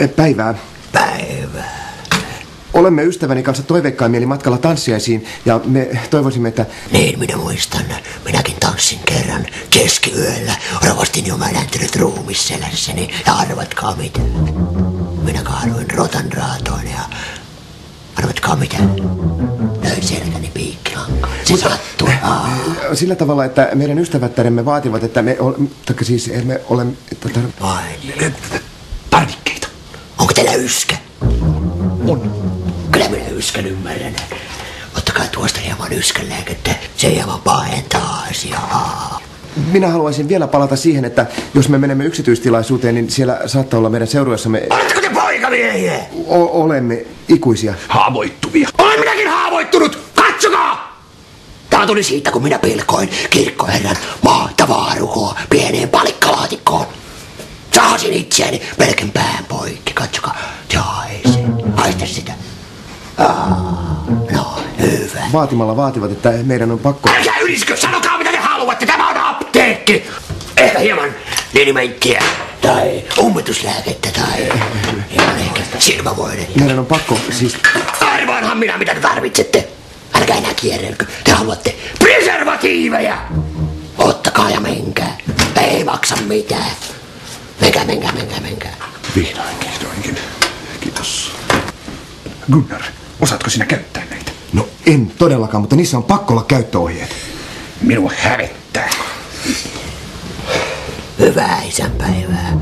Päivää. Päivää. Olemme ystäväni kanssa toiveikkaan mieli matkalla tanssiaisiin ja me toivoisimme, että... Niin, minä muistan. Minäkin tanssin kerran keskiyöllä. Rovastin jo mäläntynyt ruumis selässäni ja arvatkaa mitä. Minä kaaduin rotan raatoon ja arvatkaa mitä. Löin selkäni piikkilankaan. Se sattui. Sillä tavalla, että meidän ystävättäremme vaativat, että me olemme... Vai niin. Tarvikkeita. Onko teillä yskä? On. Kyllä minä yskän ymmärrän. Ottakaa tuosta hieman yskänlääkettä. Se hieman pahentaa asiaa. Minä haluaisin vielä palata siihen, että jos me menemme yksityistilaisuuteen, niin siellä saattaa olla meidän seurueessamme... Oletteko te poikamiehiä? Olemme ikuisia. Haavoittuvia. Olen minäkin haavoittunut! Katsokaa! Tämä tuli siitä, kun minä pilkoin kirkkoherran mahtavaa rukoa pieneen palikkalaatikkoon. Saasin itseäni pelkän pään poikki. Katsokaa. Haista sitä. No, hyvä. Vaatimalla vaativat, että meidän on pakko... Älkää yliskö, sanokaa mitä te haluatte. Tämä on apteekki. Ehkä hieman linimenttiä tai ummituslääkettä tai hieman ehkä silmävoidetta. Meidän on pakko siis... Arvaanhan minä mitä te tarvitsette. Älkää enää kierrelkö. Te haluatte preservatiiveja. Ottakaa ja menkää. Ei maksa mitään. Menkää. Vihdoinkin. Kiitos. Gunnar, osaatko sinä käyttää näitä? No en todellakaan, mutta niissä on pakko olla käyttöohjeet. Minua hävettää. Hyvää isänpäivää.